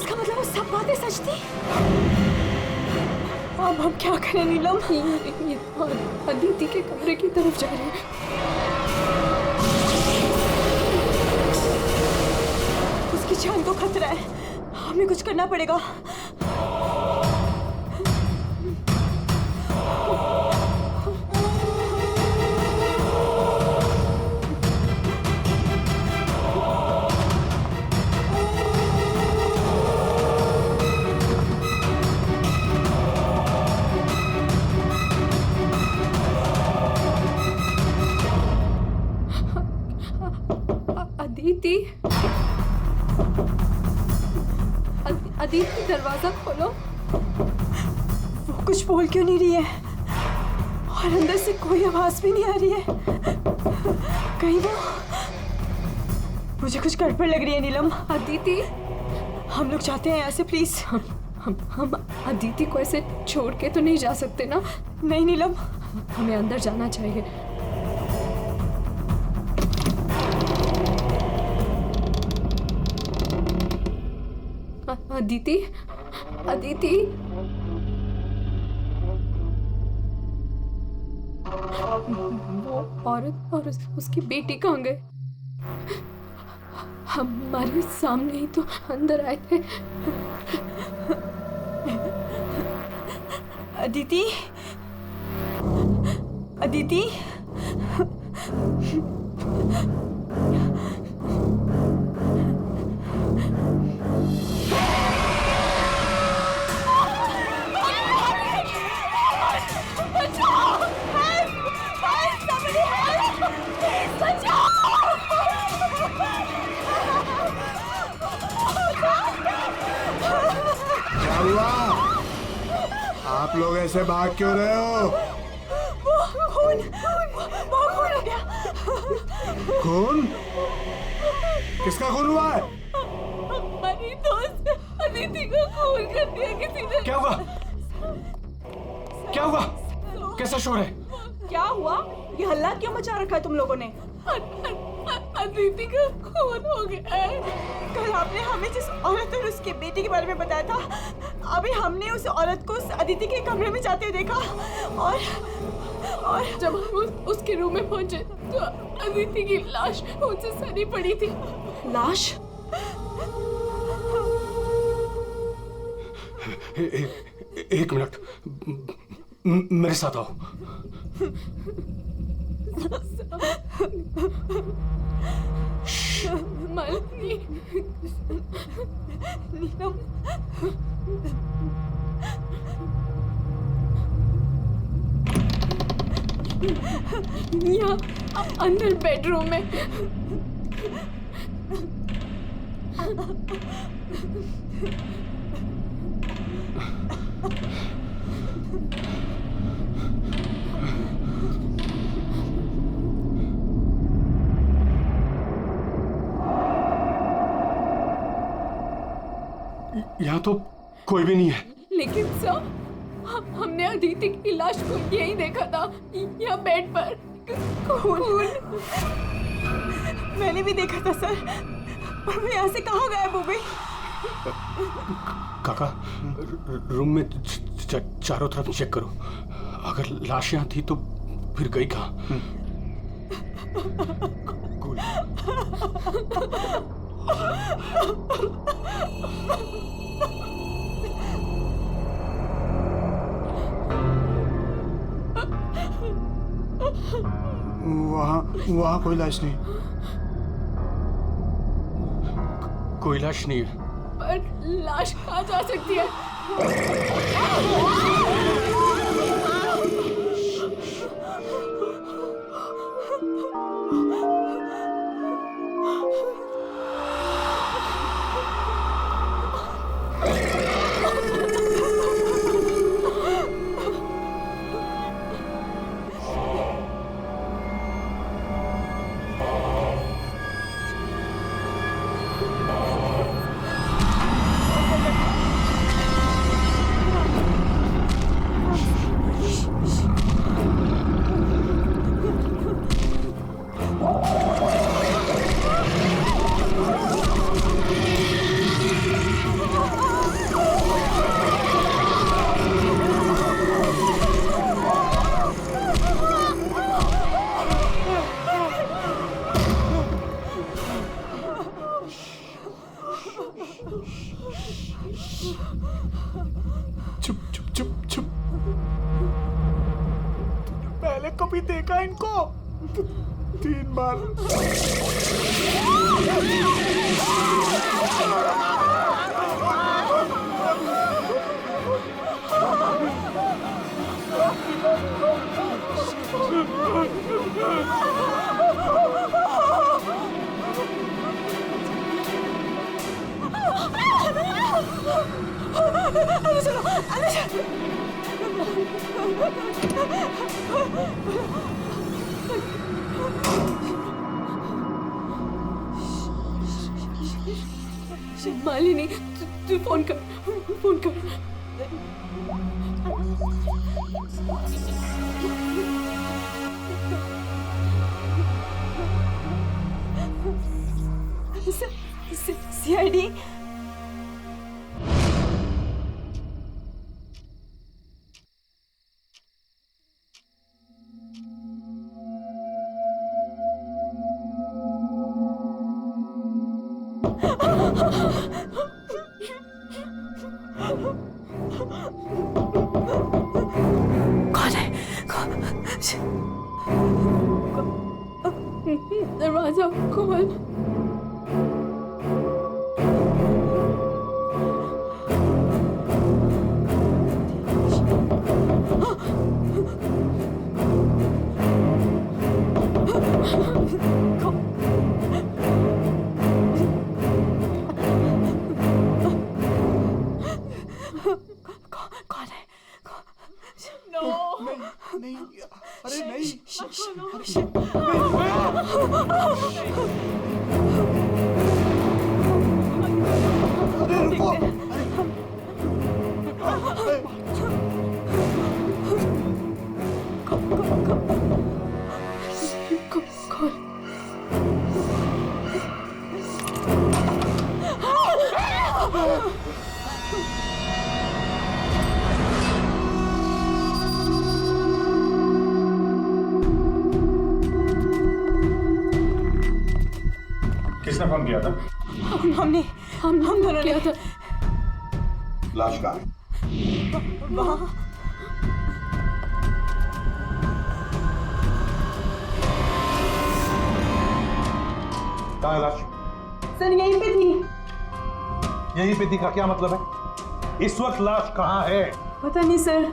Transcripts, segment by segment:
इसका मतलब वो सब बातें सच थी। अब हम क्या करें नीलम? ये अदिति के कमरे की तरफ जा रहे हैं। उसकी जान को खतरा है, हमें कुछ करना पड़ेगा। अदिति, अदिति दरवाजा खोलो। वो कुछ बोल क्यों नहीं रही है और अंदर से कोई आवाज भी नहीं आ रही है? कहीं वो, मुझे कुछ गड़बड़ लग रही है नीलम। अदिति, हम लोग जाते हैं यहाँ से प्लीज। हम अदिति को ऐसे छोड़ के तो नहीं जा सकते ना? नहीं नीलम, हमें अंदर जाना चाहिए। अदिति, अदिति, वो औरत और उसकी बेटी कहाँ गए? हमारे सामने ही तो अंदर आए थे। अदिति, अदिति, आप लोग ऐसे भाग क्यों रहे हो? वो खून हो गया। खून? किसका खून हुआ है? हमारी दोस्त अदिति को खून कर दिया किसी ने। क्या हुआ? क्या हुआ? कैसा शोर है? क्या हुआ? ये हल्ला क्यों मचा रखा है तुम लोगों ने? अदिति का खून हो गया है। कल आपने हमें जिस औरत और उसके बेटे के बारे में बताया था, अभी हमने उस औरत को उस अदिति के कमरे में जाते हुए देखा और जब हम उसके रूम में पहुंचे तो अदिति की लाश उनसे सनी पड़ी थी। लाश? एक मिनट, मेरे साथ आओ। मालती, नीलम, यहाँ अंदर बेडरूम में। यहाँ तो कोई भी नहीं है। लेकिन सर, हमने अदिति की लाश को यही देखा था, यहाँ बेड पर खून। मैंने भी देखा था सर, पर वो यहाँ से कहाँ गायब हो गई? काका, रूम में चारों तरफ चेक करो। अगर लाश यहाँ थी तो फिर गई कहाँ? वहाँ कोई लाश नहीं। कोई लाश नहीं है। पर लाश कहाँ जा सकती है? चुप चुप चुप चुप। तूने पहले कभी देखा इनको? 3 बार। अंदर चलो, अंदर चलो। मालिनी, तू फोन कर, फोन कर। सीआईडी। कौन है? दरवाजा खोल। कौन है? नहीं, अरे नहीं। अरे रुको। किसने फोन किया था? हमने हम दोनों ने किया था। लाश कहाँ है? वहाँ कहाँ है लाश? सर यहीं पे थी। यहीं पे थी का क्या मतलब है? इस वक्त लाश कहाँ है? पता नहीं सर,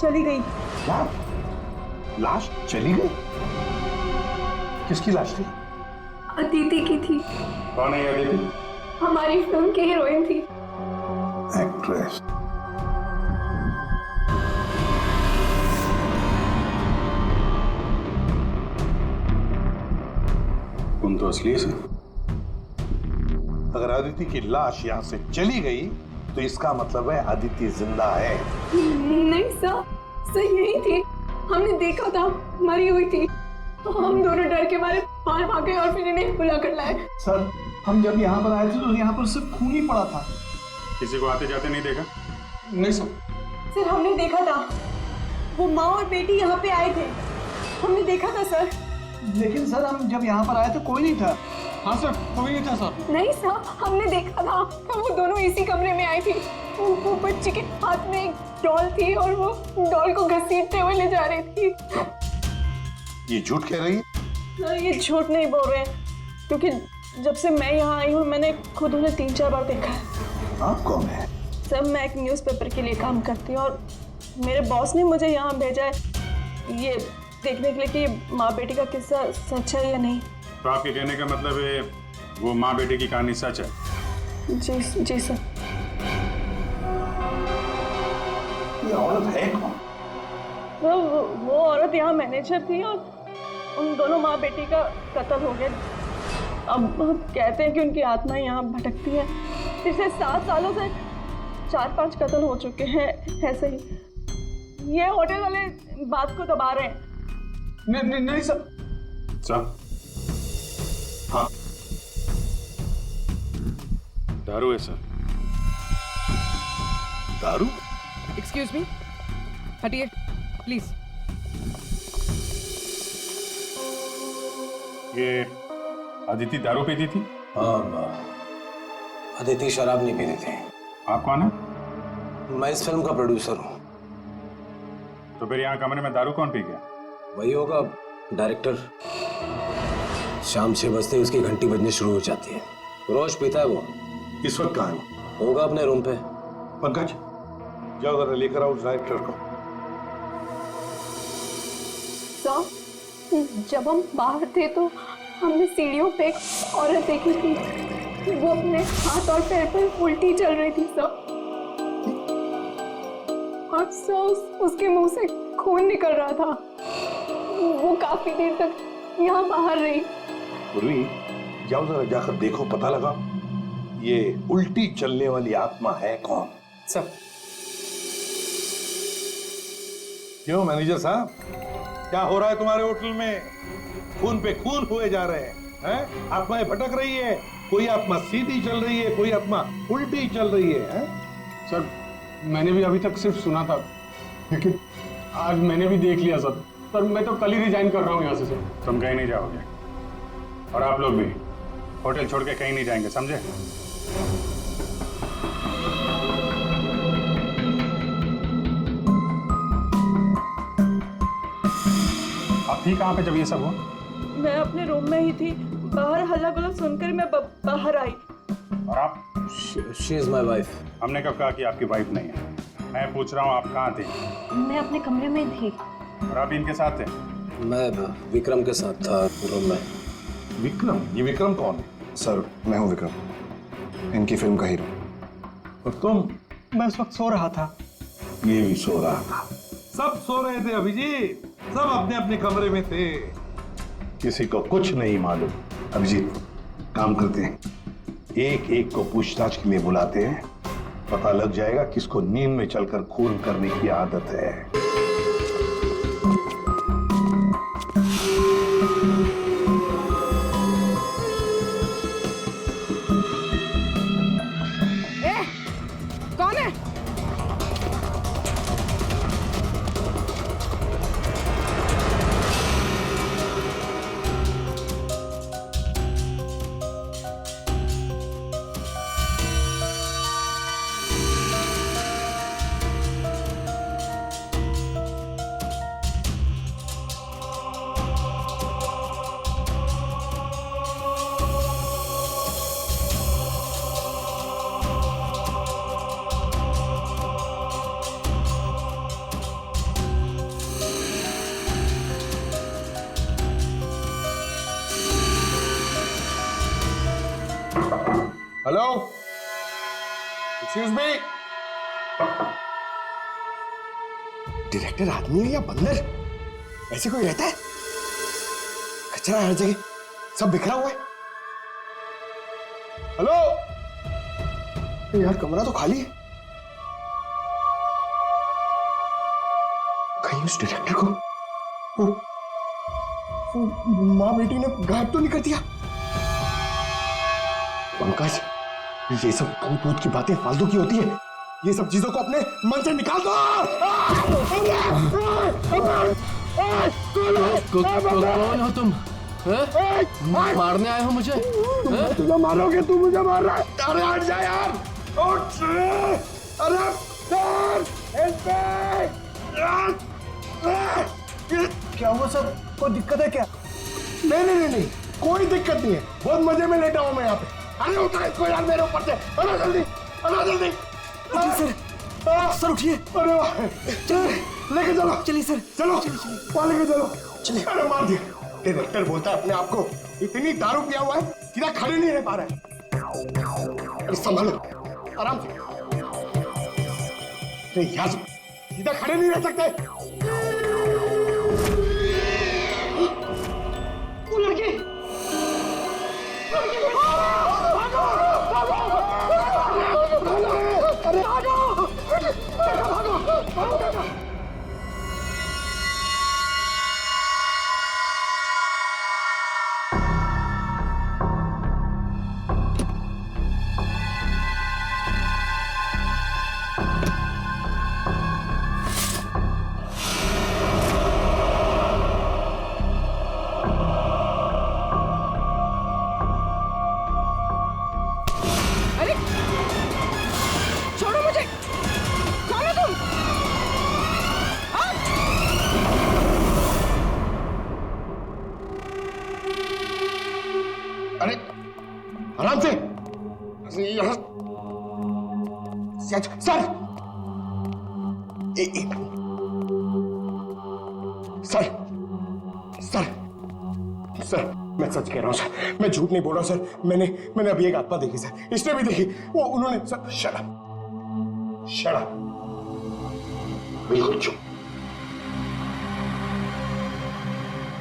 चली गई। क्या? लाश चली गई? किसकी लाश थी? अदिति की थी। कौन है ये अदिति? हमारी फिल्म की हीरोइन थी। एक्ट्रेस। तुम तो असली से। अगर अदिति की लाश यहाँ से चली गई तो इसका मतलब है अदिति जिंदा है। नहीं सर यही थी। हमने देखा था, मरी हुई थी। हम दोनों डर के मारे बाहर भागे और फिर इन्हें बुला कर लाए। सर हम जब यहाँ पर आए थे तो यहाँ पर सिर्फ खून ही पड़ा था। किसी को आते जाते नहीं देखा? नहीं सर। सर हमने देखा था, वो माँ और बेटी यहाँ पे आए थे। हमने देखा था सर। लेकिन सर हम जब यहाँ पर आए तो कोई नहीं था। हाँ सर, कोई नहीं था सर। नहीं सर, हमने देखा था। वो दोनों इसी कमरे में आई थी। वो बच्चे के हाथ में एक डॉल थी और वो डॉल को घसीटते हुए ले जा रही थी। ये झूठ कह रही है? सर ये झूठ नहीं बोल रहे हैं, क्योंकि जब से मैं यहाँ आई हूँ मैंने खुद उन्हें 3-4 बार देखा है। आप कौन है? सर मैं एक न्यूज़पेपर के लिए काम करती हूँ और मेरे बॉस ने मुझे यहाँ भेजा है ये देखने के लिए कि ये माँ बेटी का किस्सा सच है या नहीं। तो आपके कहने का मतलब है वो माँ बेटे की कहानी सच है? जी सर। ये औरत है कौन? तो वो औरत यहाँ मैनेजर थी और उन दोनों माँ बेटी का कत्ल हो गया। अब कहते हैं कि उनकी आत्मा यहाँ भटकती है। पिछले 7 सालों से 4-5 कत्ल हो चुके हैं ऐसे ही। ये होटल वाले बात को दबा रहे हैं। नहीं सर। सर हाँ, दारू है सर। दारू? एक्सक्यूज मी, हटिए प्लीज। ये अदिति दारू पीती थी? हाँ, अदिति शराब नहीं पीती थी। आप कौन है? मैं इस फिल्म का प्रोड्यूसर हूँ। तो फिर यहाँ कमरे में दारू कौन पी गया? वही होगा डायरेक्टर। शाम 6 बजते ही उसकी घंटी बजनी शुरू हो जाती है। रोज पीता है वो। इस वक्त कहाँ है? होगा अपने रूम पे। पंकज, जाओ जरा लेकर आओ उस डायरेक्टर को। सर, जब हम बाहर थे तो हमने सीढ़ियों पे एक औरत देखी थी। वो अपने हाथ और पैर पर उल्टी चल रही थी सर। और सर उसके मुंह से खून निकल रहा था। वो काफी देर तक यहाँ बाहर रही। पूर्वी, जाओ जरा जाकर देखो, पता लगा ये उल्टी चलने वाली आत्मा है कौन। सर। क्यों मैनेजर साहब, क्या हो रहा है तुम्हारे होटल में? खून पे खून हुए जा रहे हैं? आत्माएं भटक रही है। कोई आत्मा सीधी चल रही है, कोई आत्मा उल्टी चल रही है? सर, मैंने भी अभी तक सिर्फ सुना था, लेकिन आज मैंने भी देख लिया सर। सर, मैं तो कल ही रिजाइन कर रहा हूँ यहाँ से सर। तुम कहीं नहीं जाओगे और आप लोग भी होटल छोड़ के कहीं नहीं जाएंगे, समझे? आप थी कहाँ पे जब ये सब हुआ? मैं अपने रूम में ही थी। बाहर हल्ला गुल्ला सुनकर मैं बाहर आई। और आप? She is my wife. हमने कब कहा कि आपकी वाइफ नहीं है? मैं पूछ रहा हूँ आप कहाँ थे? मैं अपने कमरे में थी। और आप इनके साथ थे? मैं विक्रम के साथ था रूम में। विक्रम? ये विक्रम कौन है? सर, मैं हूँ विक्रम, इनकी फिल्म का हीरो। और तुम? मैं इस वक्त सो रहा था। ये भी सो रहा था। सब सो रहे थे अभिजीत, सब अपने अपने कमरे में थे। किसी को कुछ नहीं मालूम। अभिजीत, काम करते हैं, एक एक को पूछताछ के लिए बुलाते हैं। पता लग जाएगा किसको नींद में चलकर खून करने की आदत है। कौन है? Hello, excuse me. डायरेक्टर आदमी है या बंदर? ऐसे कोई रहता है? कचरा हर जगह, सब बिखरा हुआ है। हेलो यार, कमरा तो खाली है। कहीं उस डायरेक्टर को वो माँ बेटी ने गायब तो नहीं कर दिया? पंकज, ये सब भूत भूत की बातें फालतू की होती है। ये सब चीजों को अपने मन से निकाल दो। कौन हो तुम? मारने आए हो मुझे? तुझे मारोगे, तू मुझे मार रहा है। अरे हट जा यार, उठ। अरे क्या हुआ सर? कोई दिक्कत है क्या? नहीं, कोई दिक्कत नहीं है। बहुत मजे में लेटा हूं मैं यहाँ पे। अरे उठा इसको यार मेरे ऊपर से। अरे जल्दी। सर उठिए। अरे वाह, लेके चलो। चलिए सर, चलो वहाँ लेके चलो। चलिए। अरे मार दिया। डायरेक्टर बोलता है अपने आप को इतनी दारू पिया हुआ है, सीधा खड़े नहीं रह पा रहा है। अरे संभालो, आराम से। अरे यार, सीधा खड़े नहीं रह सकते। वो लड़की सर सर सर सर मैं सच कह रहा हूं सर, मैं झूठ नहीं बोल रहा सर। मैंने अभी एक आत्मा देखी सर, इसने भी देखी। वो उन्होंने सर शराब बिल्कुल चुप।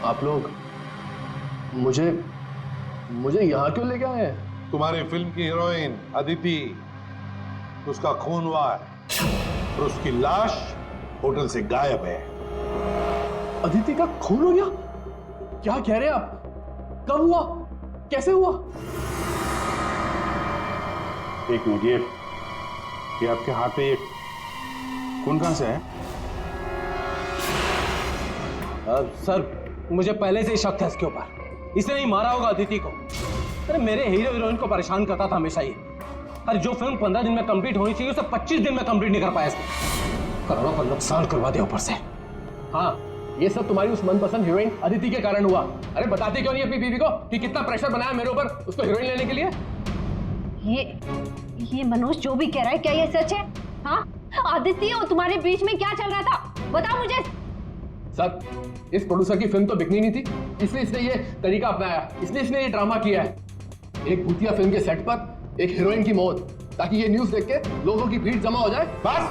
आप लोग मुझे यहाँ क्यों लेके आए हैं? तुम्हारी फिल्म की हीरोइन अदिति, उसका खून हुआ है और उसकी लाश होटल से गायब है। अदिति का खून हो गया? क्या कह रहे हैं आप? कब हुआ? कैसे हुआ? एक मिनट, ये आपके हाथ पे ये खून कहां से है? सर मुझे पहले से ही शक था इसके ऊपर। इसने नहीं मारा होगा अदिति को। अरे मेरे हीरो हीरोइन को परेशान करता था हमेशा ये। अरे जो फिल्म 15 दिन में कंप्लीट होनी चाहिए उसे 25 दिन में कंप्लीट नहीं कर पाया इसने। करोड़ों का नुकसान करवा दिया ऊपर से। हाँ, ये सब तुम्हारी उस मनपसंद हीरोइन अदिति के कारण हुआ। अरे बताते क्यों नहीं अपनी बीवी को कि कितना प्रेशर बनाया मेरे ऊपर उसको हीरोइन लेने के लिए? ये मनोज जो भी कह रहा है, क्या ये सच है? हाँ, आदित्य और तुम्हारे बीच में क्या चल रहा था, बताओ मुझे। सर, इस प्रोड्यूसर की फिल्म तो बिकनी नहीं थी, इसलिए इसने ये तरीका अपनाया, इसने ये ड्रामा किया है। एक भूतिया फिल्म के सेट पर एक हीरोइन की मौत, ताकि ये न्यूज देख के लोगों की भीड़ जमा हो जाए। बस,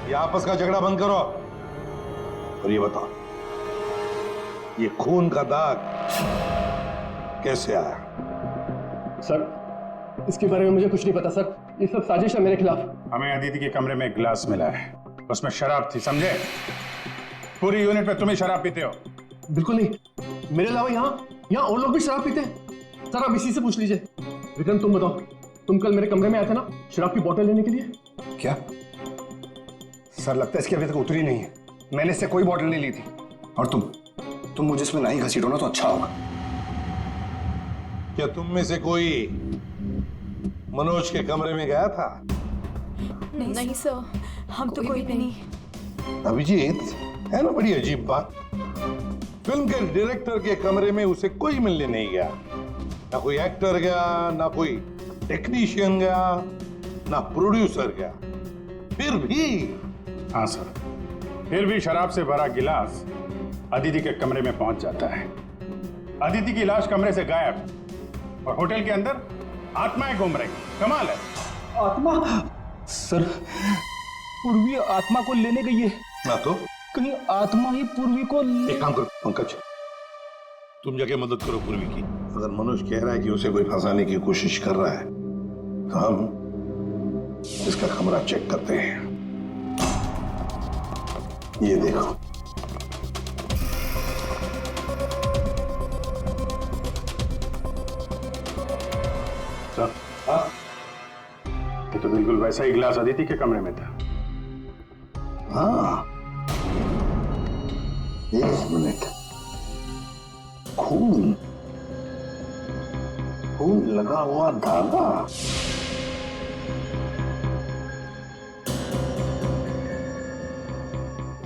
ये आपस का झगड़ा बंद करो और ये बताओ, ये खून का दाग कैसे आया? सर, इसके बारे में मुझे कुछ नहीं पता सर, ये सब साजिश है मेरे खिलाफ। हमें अदिति के कमरे में एक गिलास मिला है, उसमें शराब थी, समझे? पूरी यूनिट पे तुम ही शराब पीते हो। बिल्कुल नहीं, मेरे अलावा यहाँ और लोग भी शराब पीते हैं। सर आप इसी से पूछ लीजिए। विक्रम तुम बताओ, तुम कल मेरे कमरे में आए थे ना शराब की बोतल लेने के लिए? क्या सर, लगता है इसकी अभी तक उतरी नहीं है। मैंने इससे कोई बोतल नहीं ली थी। और तुम मुझे इसमें नहीं घसीटो ना तो अच्छा होगा। क्या तुम में से कोई मनोज के कमरे में गया था? नहीं सर, हम तो कोई भी नहीं। अभिजीत, है ना बड़ी अजीब बात। फिल्म के डायरेक्टर के कमरे में उसे कोई मिलने नहीं गया, ना कोई एक्टर गया, ना कोई टेक्नीशियन गया, ना प्रोड्यूसर गया। फिर भी हाँ सर, फिर भी शराब से भरा गिलास अदिति के कमरे में पहुंच जाता है। अदिति की लाश कमरे से गायब और होटल के अंदर आत्माएं घूम रही। कमाल है। आत्मा? सर, पूर्वी आत्मा को लेने गई है। ना तो कहीं आत्मा ही पूर्वी को एक काम करो पंकज, तुम जाके मदद करो पूर्वी की। अगर मनोज कह रहा है कि उसे कोई फंसाने की कोशिश कर रहा है तो हम इसका कमरा चेक करते हैं। ये देखो, सर, ये तो बिल्कुल वैसा ही गिलास अदिति के कमरे में था। हाँ, एक मिनट, खून लगा हुआ धागा।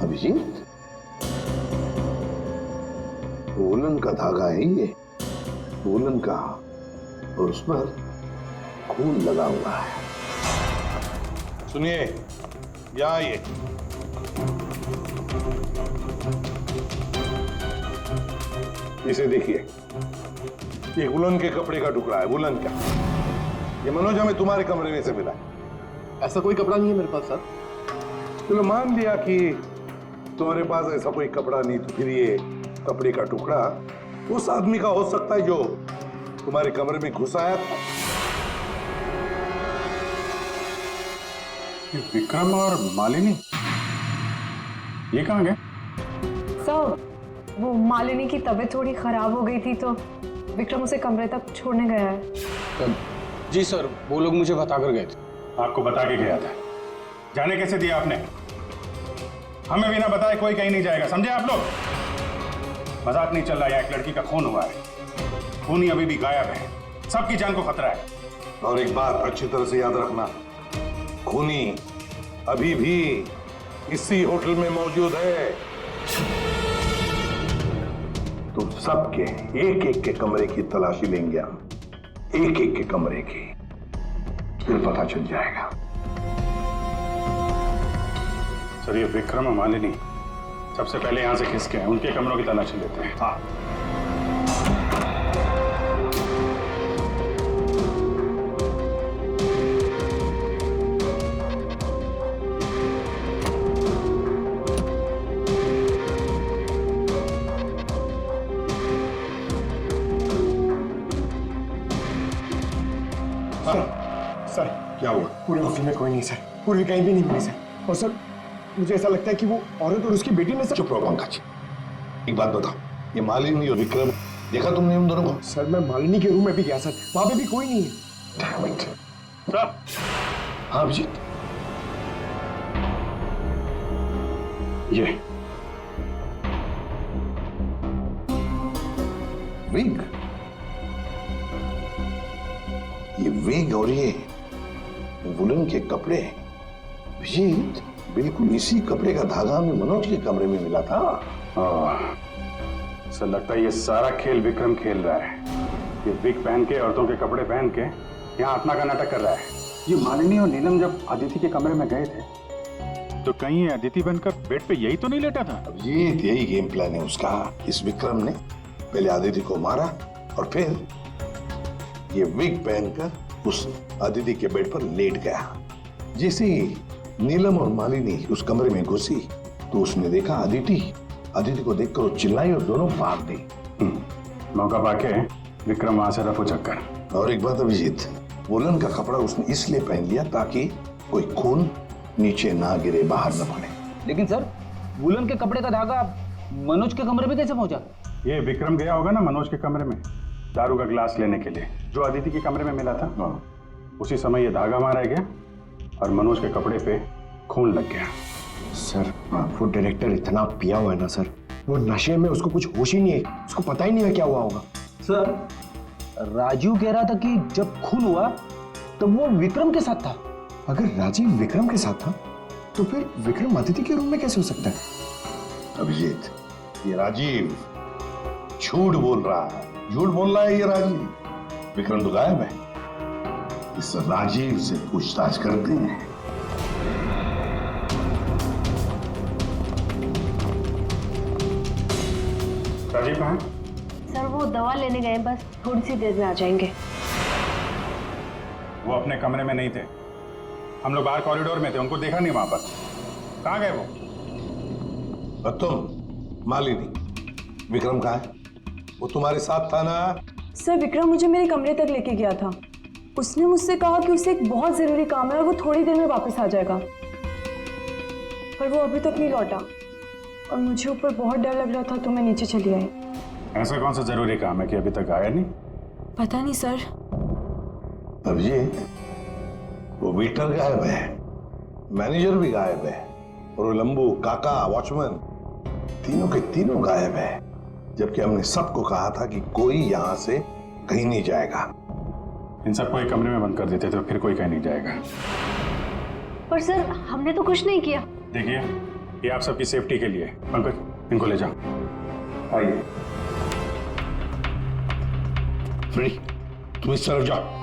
अभिजीत, वूलन का धागा है ये, वूलन का, और उस पर खून लगा हुआ है। सुनिए, यहाँ आइए। इसे देखिए, ये वुलन के कपड़े का टुकड़ा है, वुलन का। ये मनोज हमें तुम्हारे कमरे में से मिला है। ऐसा कोई कपड़ा नहीं है मेरे पास सर। चलो मान लिया कि तुम्हारे पास ऐसा कोई कपड़ा नहीं, तो फिर ये कपड़े का टुकड़ा उस आदमी का हो सकता है जो तुम्हारे कमरे में घुस आया था। विक्रम और मालिनी ये कहाँ गए? सर, वो मालिनी की तबीयत थोड़ी खराब हो गई थी तो विक्रम उसे कमरे तक छोड़ने गया है। जी सर, वो लोग मुझे बताकर गए थे। आपको बता के गया था? जाने कैसे दिया आपने? हमें बिना बताए कोई कहीं नहीं जाएगा, समझे आप लोग? मजाक नहीं चल रहा है, एक लड़की का खून हुआ है, खूनी अभी भी गायब है, सबकी जान को खतरा है। और एक बात अच्छी तरह से याद रखना, खूनी अभी भी इसी होटल में मौजूद है। तो सबके एक एक के कमरे की तलाशी लेंगे हम, एक एक के कमरे की। फिर पता चल जाएगा। सर ये विक्रम और मालिनी सबसे पहले यहाँ से खिसके हैं, उनके कमरों की तलाशी लेते हैं। हाँ, सर क्या हुआ? पूरे ऑफिस में कोई नहीं सर, पूरी कहीं भी नहीं मिली सर। और सर मुझे ऐसा लगता है कि वो औरत और उसकी बेटी ने सर। चुप रहो पंकज, एक बात बताओ, ये मालिनी और विक्रम देखा तुमने उन दोनों को? सर मैं मालिनी के रूम में भी गया सर, वहां पे भी कोई नहीं है। Damn it. सर हाँ अभिजीत, ये विग, ये विग और ये वुलन के कपड़े, अभिजीत बिल्कुल इसी कपड़े का धागा हमें मनोज के कमरे में मिला था। सर लगता है ये सारा खेल विक्रम खेल रहा है। ये विग पहन के, औरतों के कपड़े पहन के यहाँ आत्मा का नाटक कर रहा है। ये मालिनी और नीलम जब अदिति के कमरे में गए थे तो कहीं ये अदिति बनकर बेड पे यही तो नहीं लेटा था? अभिजीत यही गेम प्लान है उसका। इस विक्रम ने पहले अदिति को मारा और फिर ये विग पहनकर उस अदिति के बेड पर लेट गया। जैसे ही नीलम और मालिनी उस कमरे में घुसी तो उसने देखा अदिति को देखकर वो चिल्लाई और दोनों भाग दी। मौका पाके विक्रम वहां से रफू चक्कर। और एक बात अभिजीत, वुलन का कपड़ा उसने इसलिए पहन लिया ताकि कोई खून नीचे ना गिरे, बाहर न पड़े। लेकिन सर वुलन के कपड़े का धागा मनोज के कमरे में कैसे पहुंचा? ये विक्रम गया होगा ना मनोज के कमरे में दारू का ग्लास लेने के लिए, जो अदिति के कमरे में मिला था। उसी समय ये धागा मारा गया और मनोज के कपड़े पे खून लग गया। सर वो डायरेक्टर इतना पिया हुआ है ना सर, वो नशे में उसको कुछ होश ही नहीं है, उसको पता ही नहीं है क्या हुआ होगा। सर राजू कह रहा था कि जब खून हुआ तब वो विक्रम के साथ था। अगर राजीव विक्रम के साथ था तो फिर विक्रम अदिति के रूम में कैसे हो सकता है? अभिजीत ये राजीव झूठ बोल रहा है, झूठ बोल रहा है ये राजीव। विक्रम तो गायब है, इस राजीव से पूछताछ करते हैं। राजीव कहाँ है? सर वो दवा लेने गए, बस थोड़ी सी देर में आ जाएंगे। वो अपने कमरे में नहीं थे, हम लोग बाहर कॉरिडोर में थे, उनको देखा नहीं वहां पर। कहाँ गए वो? और तुम मालिनी, विक्रम कहाँ है? वो तुम्हारे साथ था ना? सर विक्रम मुझे मेरे कमरे तक लेके गया था। उसने मुझसे कहा कि उसे एक बहुत जरूरी काम है और वो थोड़ी देर में वापस आ जाएगा, पर वो अभी तक नहीं लौटा और मुझे ऊपर बहुत डर लग रहा था तो मैं नीचे चली आई। ऐसा कौन सा जरूरी काम है कि अभी तक आया नहीं? पता नहीं सर। अभिजीत वो वेटर गायब है, मैनेजर भी गायब है और वो लंबू, काका, वॉचमैन तीनों के तीनों गायब है, जबकि हमने सबको कहा था कि कोई यहां से कहीं नहीं जाएगा। इन सबको एक कमरे में बंद कर देते तो फिर कोई कहीं नहीं जाएगा। पर सर हमने तो कुछ नहीं किया। देखिए ये आप सबकी सेफ्टी के लिए, पंकज इनको ले जाओ। आइए फ्री, तुम इस तरफ जाओ।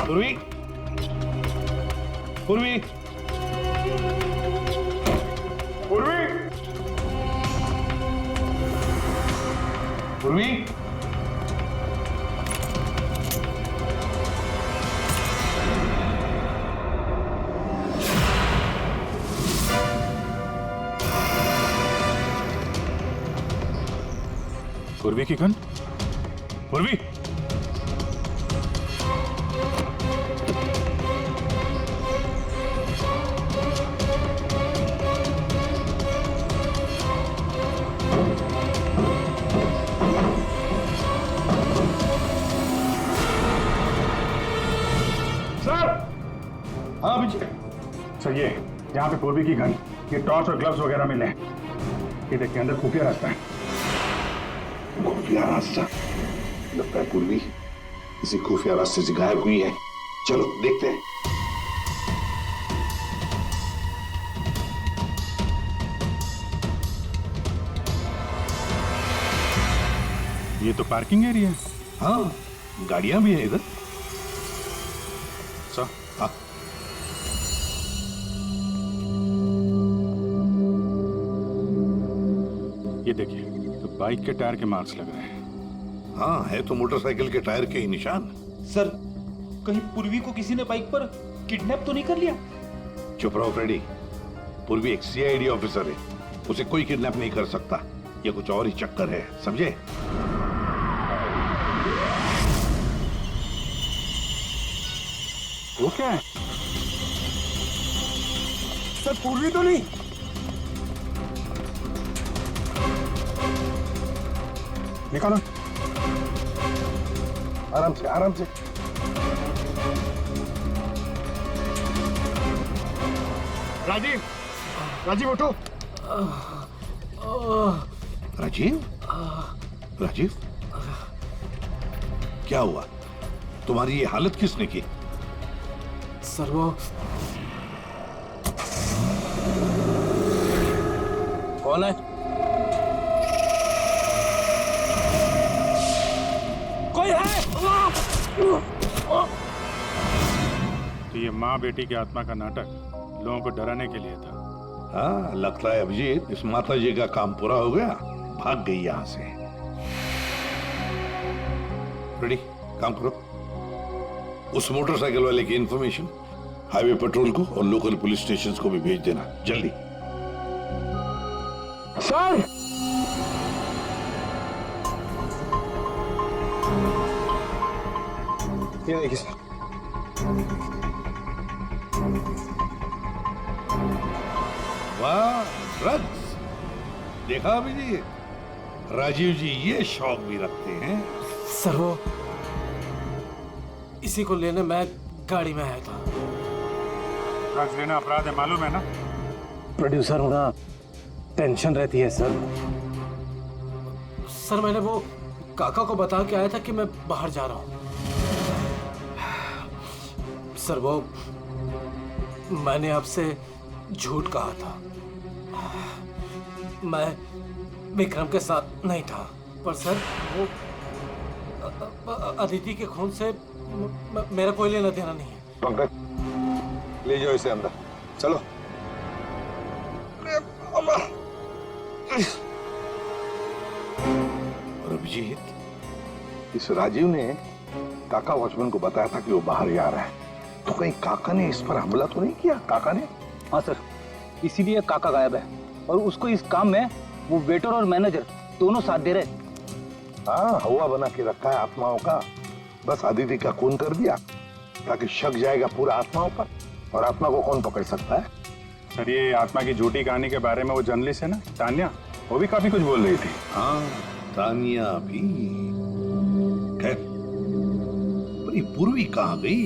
पूर्वी, पूर्वी, पूर्वी, पूर्वी, पूर्वी की गन। पूर्वी, हाँ अभिजीत। सर ये यहाँ पे पूर्वी की गन, ये टॉर्च और ग्लव्स वगैरह मिले हैं। ये देखिए अंदर खुफिया रास्ता है। खुफिया रास्ता? लगता है पूर्वी किसी खुफिया रास्ते से गायब हुई है। चलो देखते हैं। ये तो पार्किंग एरिया है। हाँ गाड़ियां भी हैं इधर। सर हाँ, ये देखिए, तो बाइक के टायर के मार्क्स लग रहे हैं। हाँ है तो मोटरसाइकिल के टायर के ही निशान। सर कहीं पूर्वी को किसी ने बाइक पर किडनैप तो नहीं कर लिया? चुप रहो फ्रेडी। पूर्वी एक सीआईडी ऑफिसर है, उसे कोई किडनैप नहीं कर सकता। ये कुछ और ही चक्कर है, समझे? वो क्या है? सर पूर्वी तो नहीं? निकालो। आराम से आराम से। राजीव, राजीव उठो। राजीव, राजीव, क्या हुआ? तुम्हारी ये हालत किसने की? सर वो कौन है? कोई है? तो ये माँ बेटी की आत्मा का नाटक लोगों को डराने के लिए था। हाँ लगता है अभिजीत इस माता जी का काम पूरा हो गया, भाग गई यहां से। रेडी, काम करो। उस मोटरसाइकिल वाले की इंफॉर्मेशन हाईवे पेट्रोल को और लोकल पुलिस स्टेशंस को भी भेज देना जल्दी। सर ये देखिए सर। वाह, ड्रग्स। देखा अभिजीत, राजीव जी ये शौक भी रखते हैं। सर वो इसी को लेने मैं गाड़ी में आया था। ड्रग्स लेना अपराध है, मालूम है ना? प्रोड्यूसर होना टेंशन रहती है सर। सर मैंने वो काका को बता के आया था कि मैं बाहर जा रहा हूँ। सर वो मैंने आपसे झूठ कहा था। मैं विक्रम के साथ नहीं था, पर सर वो अदिति के खून से मेरा कोई लेना देना नहीं है। पंकज ले जाओ इसे अंदर, चलो। और अभिजीत, इस राजीव ने काका वॉचमैन को बताया था कि वो बाहर जा रहा है, तो कहीं काका ने इस पर हमला तो नहीं किया? काका ने? हाँ सर, इसीलिए काका गायब है और उसको इस काम में वो वेटर और मैनेजर दोनों साथ दे रहे। हाँ, हवा बना के रखा है आत्माओं का। बस आदित्य का खून कर दिया ताकि शक जाएगा पूरा आत्माओं पर, और आत्मा को कौन पकड़ सकता है? सर ये आत्मा की झूठी कहानी के बारे में वो जर्नलिस्ट है ना तान्या, वो भी काफी कुछ बोल रही थी। हाँ तानिया भी। खैर, पर ये पूर्वी कहाँ गई?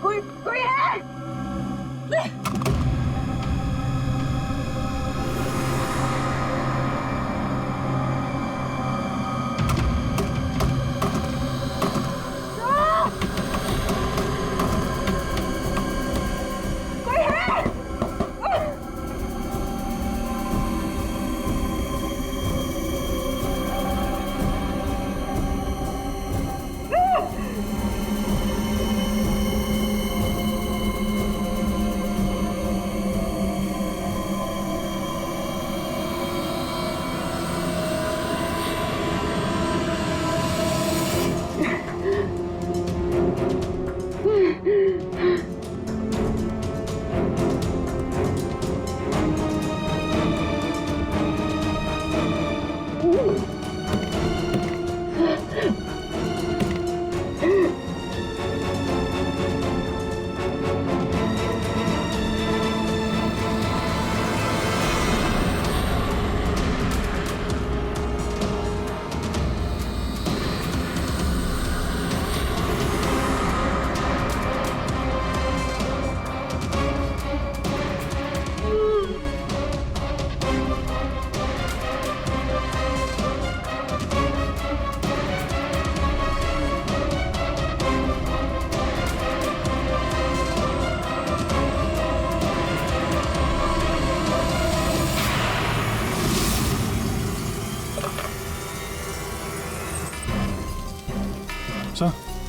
कोई है?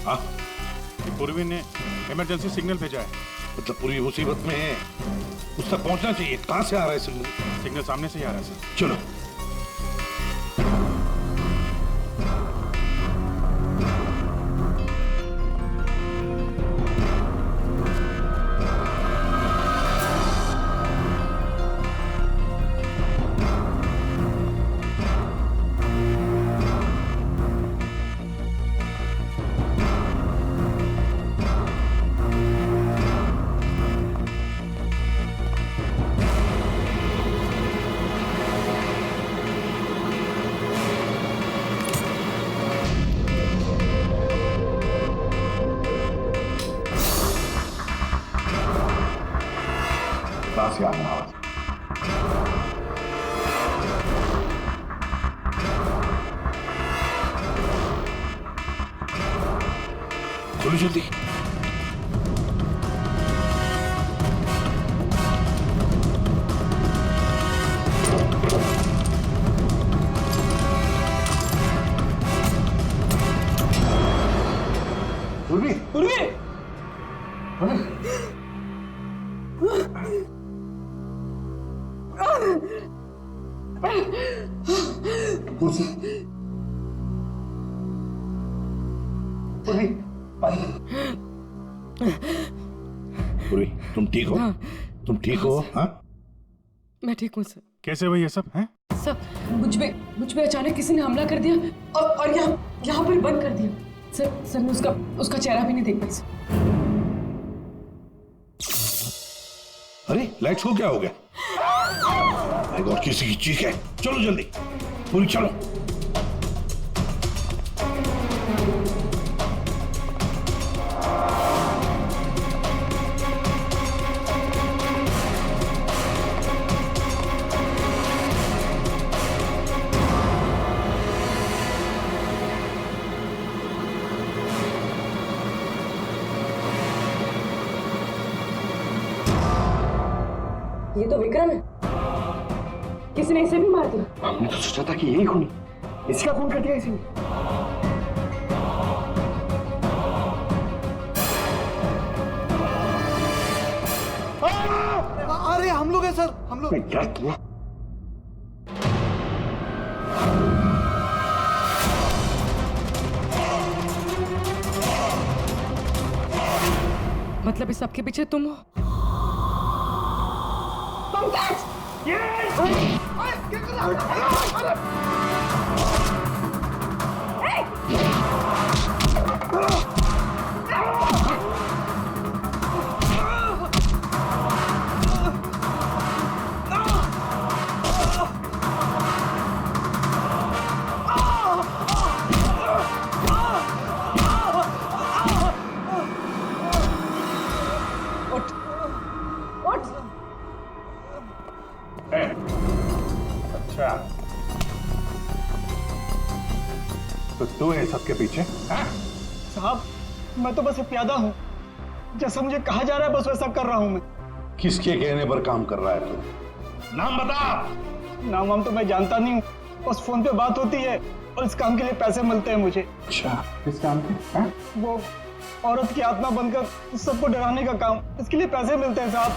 हाँ पूर्वी ने इमरजेंसी सिग्नल भेजा है। मतलब पूरी मुसीबत में है, उस तक पहुंचना चाहिए। कहां से आ रहा है सिग्नल? सिग्नल सामने से ही आ रहा है सर। चलो। कहां से आ रहा है? खोलो जल्दी। पूर्वी, पूर्वी! पूर्वी, पूर्वी, तुम ठीक हो? हाँ। तुम ठीक हो? हाँ? मैं ठीक हूँ सर। कैसे हुई ये सब हैं? सर मुझ पे अचानक किसी ने हमला कर दिया और यहाँ पर बंद कर दिया। सर मैं उसका चेहरा भी नहीं देख पाई सर। अरे लाइट्स को क्या हो गया? माय गॉड, किसी की चीख है। चलो जल्दी, पूरी चलो। ये तो विक्रम है। किसी ने इसे भी मार दिया। हमने तो सोचा था कि यही खूनी, इसका खून कर दिया इसी ने। अरे हम लोग हैं सर, हम लोग। क्या किया? मतलब इस सबके पीछे तुम हो? अच्छा, तो तू है सबके पीछे? हाँ? साहब मैं तो बस एक प्यादा हूँ, जैसा मुझे कहा जा रहा है बस वैसा कर रहा हूँ मैं। किसके कहने पर काम कर रहा है तू? नाम बता। नाम वाम तो मैं जानता नहीं हूँ, बस फोन पे बात होती है और इस काम के लिए पैसे मिलते हैं मुझे। अच्छा, किस काम के? हाँ? वो औरत की आत्मा बनकर सबको डराने का काम, इसके लिए पैसे मिलते हैं साहब।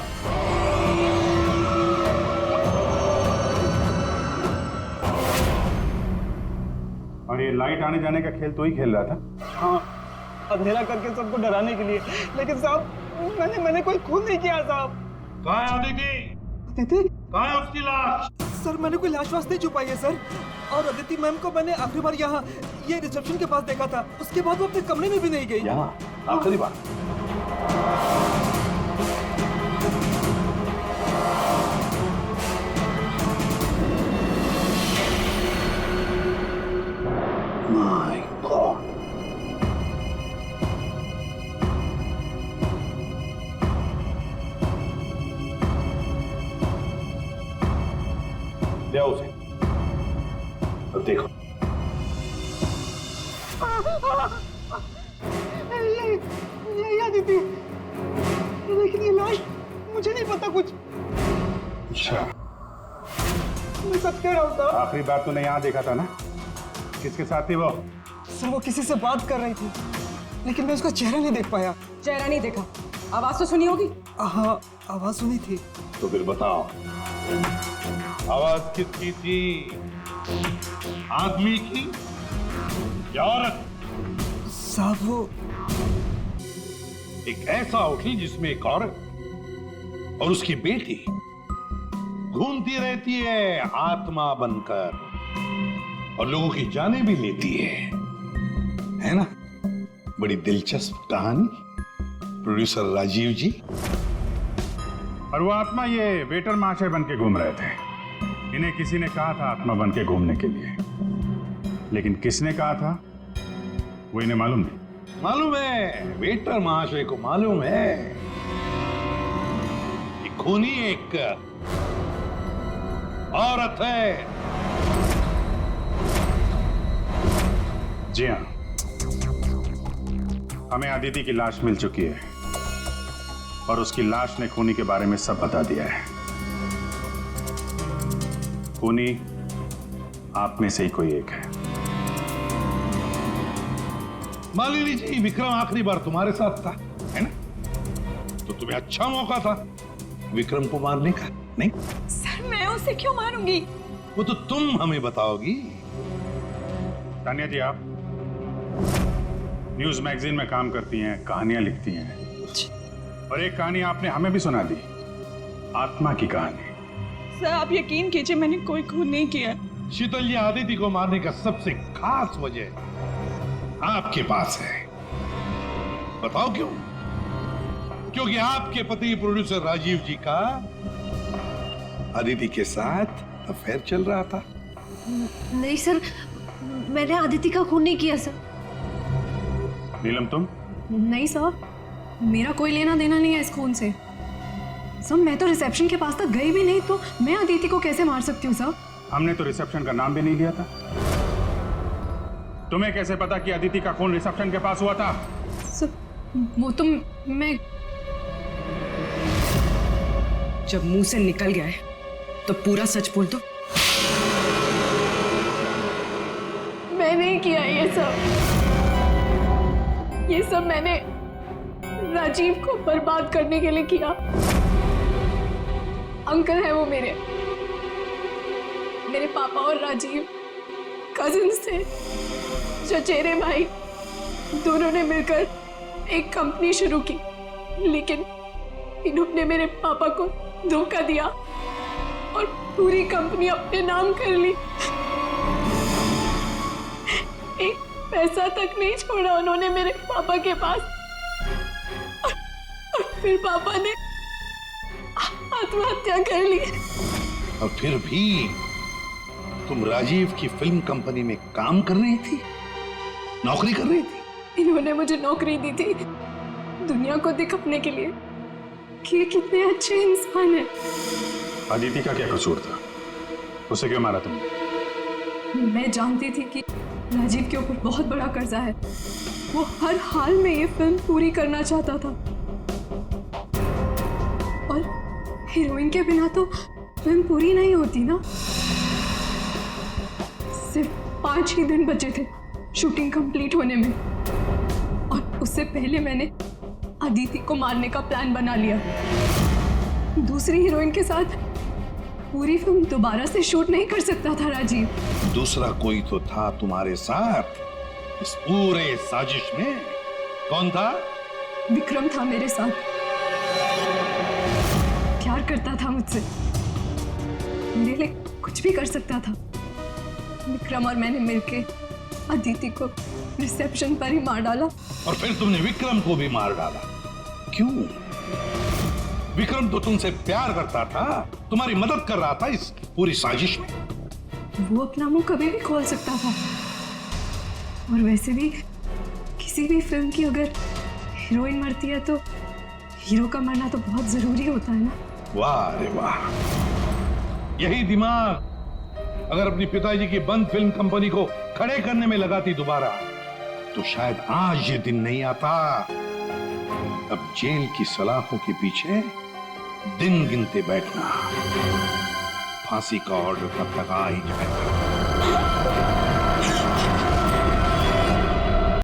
और ये लाइट आने जाने का खेल तो ही खेल रहा था? हाँ, अंधेरा करके सबको डराने के लिए। लेकिन साहब मैंने कोई खून नहीं किया साहब। कहाँ है अदिति? अदिति? कहाँ है उसकी लाश? सर मैंने कोई लाश वाश नहीं छुपाई है सर। और अदिति मैम को मैंने आखिरी बार यहाँ ये रिसेप्शन के पास देखा था, उसके बाद वो अपने कमरे में भी नहीं गई। यहाँ आखिरी बार? My God. ले आओ उसे। अब देखो। ये अदिति, लेकिन ये लाश मुझे नहीं पता कुछ। अच्छा, मैं सच कह रहा हूँ साहब। आखिरी बार तूने यहाँ देखा था ना? किसके साथ थी वो? सर वो किसी से बात कर रही थी, लेकिन मैं उसका चेहरा नहीं देख पाया। चेहरा नहीं देखा, आवाज तो सुनी होगी। हाँ, आवाज सुनी थी। तो फिर बताओ, आवाज किसकी थी? आदमी की या औरत? साहब वो एक ऐसा होटल जिसमें एक औरत और उसकी बेटी घूमती रहती है आत्मा बनकर और लोगों की जानें भी लेती है ना? बड़ी दिलचस्प कहानी, प्रोड्यूसर राजीव जी। और वो आत्मा ये वेटर महाशय बन के घूम रहे थे। इन्हें किसी ने कहा था आत्मा बन के घूमने के लिए, लेकिन किसने कहा था वो इन्हें मालूम नहीं। मालूम है, वेटर महाशय को मालूम है कि खूनी एक औरत है। जी हाँ, हमें अदिति की लाश मिल चुकी है और उसकी लाश ने खूनी के बारे में सब बता दिया है। खूनी आप में से ही कोई एक है। मालिनी जी, विक्रम आखिरी बार तुम्हारे साथ था, है ना? तो तुम्हें अच्छा मौका था विक्रम को मारने का, नहीं? सर मैं उसे क्यों मारूंगी? वो तो तुम हमें बताओगी। तानिया जी, आप न्यूज मैगजीन में काम करती हैं, कहानियां लिखती हैं, और एक कहानी आपने हमें भी सुना दी, आत्मा की कहानी। सर आप यकीन कीजिए, मैंने कोई खून नहीं किया। शीतल जी, आदिति को मारने का सबसे खास वजह आपके पास है। बताओ क्यों? क्योंकि आपके पति प्रोड्यूसर राजीव जी का आदिति के साथ अफेयर चल रहा था। नहीं सर, मैंने आदिति का खून नहीं किया सर। नीलम तुम? नहीं सर, मेरा कोई लेना देना नहीं है इस खून से। सर मैं तो रिसेप्शन के पास तक गई भी नहीं, तो मैं आदिति को कैसे मार सकती हूँ सर? हमने तो रिसेप्शन का नाम भी नहीं लिया था। तुम्हें कैसे पता कि अदिति का खून रिसेप्शन के पास हुआ था? सर वो तो मैं जब मुंह से निकल गया है तो पूरा सच बोल दो। मैं नहीं किया ये सब मैंने राजीव को बर्बाद करने के लिए किया। अंकल है वो मेरे पापा और राजीव कजिन्स थे, चचेरे भाई। दोनों ने मिलकर एक कंपनी शुरू की, लेकिन इन्होंने मेरे पापा को धोखा दिया और पूरी कंपनी अपने नाम कर ली। एक पैसा तक नहीं छोड़ा उन्होंने मेरे पापा के पास। और फिर पापा ने आत्महत्या कर ली। और फिर भी तुम राजीव की फिल्म कंपनी में काम कर रही थी, नौकरी कर रही थी। इन्होंने मुझे नौकरी दी थी दुनिया को दिखाने के लिए कि ये कितने अच्छे इंसान हैं। अदिति का क्या कसूर था? उसे क्यों मारा तुमने? मैं जानती थी कि राजीव के ऊपर बहुत बड़ा कर्जा है। वो हर हाल में ये फिल्म पूरी करना चाहता था, और हीरोइन के बिना तो फिल्म पूरी नहीं होती ना। सिर्फ 5 ही दिन बचे थे शूटिंग कंप्लीट होने में, और उससे पहले मैंने अदिति को मारने का प्लान बना लिया। दूसरी हीरोइन के साथ पूरी फिल्म दोबारा से शूट नहीं कर सकता था राजीव। दूसरा कोई तो था तुम्हारे साथ इस पूरे साजिश में। कौन था? विक्रम था मेरे साथ। प्यार करता था मुझसे, मेरे लिए कुछ भी कर सकता था। विक्रम और मैंने मिलके अदिति को रिसेप्शन पर ही मार डाला। और फिर तुमने विक्रम को भी मार डाला। क्यों? विक्रम तो तुमसे प्यार करता था, तुम्हारी मदद कर रहा था इस पूरी साजिश में। वो अपना मुंह कभी भी खोल सकता था, और वैसे भी किसी भी फिल्म की अगर हीरोइन मरती है तो हीरो का मरना तो बहुत जरूरी होता है ना। वाह रे वाह, यही दिमाग अगर अपनी पिताजी की बंद फिल्म कंपनी को खड़े करने में लगाती दोबारा, तो शायद आज ये दिन नहीं आता। अब जेल की सलाखों के पीछे दिन गिनते बैठना, फांसी का ऑर्डर तब तक आ ही जाएगा।